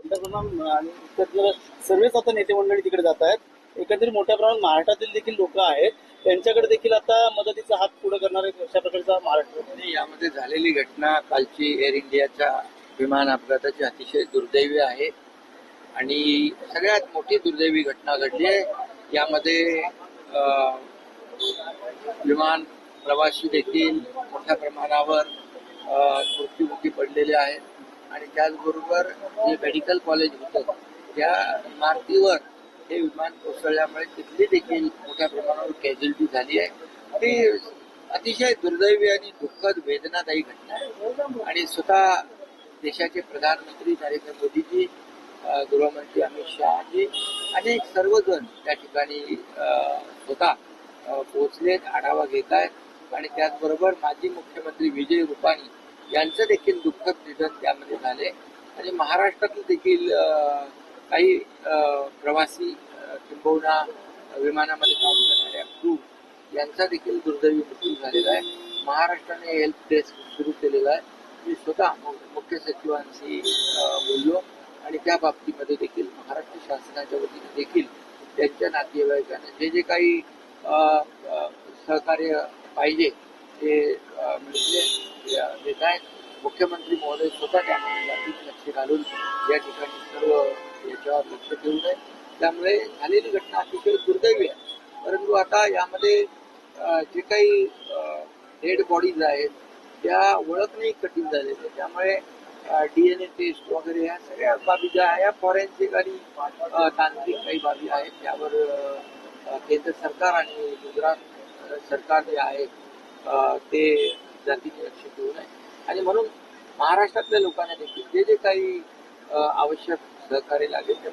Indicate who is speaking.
Speaker 1: पंतप्रधान आणि इतर सर्वच आता नेते मंडळी तिकडे जात आहेत. एकंदरीत मोठ्या प्रमाणात महाराष्ट्रातील देखील लोक आहेत, त्यांच्याकडे देखील आता मदतीचा हात पुढे करणारे अशा प्रकारचा महाराष्ट्र.
Speaker 2: आणि यामध्ये झालेली घटना कालची एअर इंडियाच्या विमान अपघाताची अतिशय दुर्दैवी आहे आणि सगळ्यात मोठी दुर्दैवी घटना घडली आहे. यामध्ये विमान प्रवासी देखील मोठ्या प्रमाणावर मृत्युमुखी पडलेले आहेत आणि त्याचबरोबर जे मेडिकल कॉलेज होतं त्या इमारतीवर हे विमान कोसळल्यामुळे तिथली देखील मोठ्या प्रमाणावर कॅज्युअल्टी झाली आहे. ती अतिशय दुर्दैवी आणि दुःखद वेदनादायी घटना आहे आणि स्वतः देशाचे प्रधानमंत्री नरेंद्र मोदीजी, गृहमंत्री अमित शहाजी अनेक सर्वजण त्या ठिकाणी स्वतः पोहोचलेत, आढावा घेत आहेत आणि त्याचबरोबर माजी मुख्यमंत्री विजय रुपाणी यांचं देखील दुःखद निधन त्यामध्ये झाले आणि महाराष्ट्रातील देखील काही प्रवासी किंबहुना विमानामध्ये काम करणाऱ्या क्रू यांचा देखील दुर्दैवी मृत्यू झालेला आहे. महाराष्ट्राने हेल्प डेस्क सुरू केलेला आहे. मी स्वतः मुख्य सचिवांशी बोललो आणि त्या बाबतीमध्ये देखील महाराष्ट्र शासनाच्या वतीने देखील त्यांच्या नातेवाईकांना जे जे काही सहकार्य पाहिजे ते देत आहेत. मुख्यमंत्री महोदय स्वतः त्यामध्ये जातीत लक्ष घालून या ठिकाणी सर्व याच्यावर लक्ष ठेवून आहे. त्यामुळे झालेली घटना अतिशय दुर्दैवी आहे. परंतु आता यामध्ये जे काही डेड बॉडीज आहेत त्या ओळखणे कठीण झालेले आहे. त्यामुळे DNA टेस्ट वगैरे ह्या सगळ्या बाबी ज्या आहे, फॉरेन्सिक आणि तांत्रिक काही बाबी आहेत त्यावर केंद्र सरकार आणि गुजरात सरकार जे आहे ते जातीने लक्ष ठेवून आहे आणि म्हणून महाराष्ट्रातल्या लोकांना देखील जे जे काही आवश्यक सहकार्य लागेल ते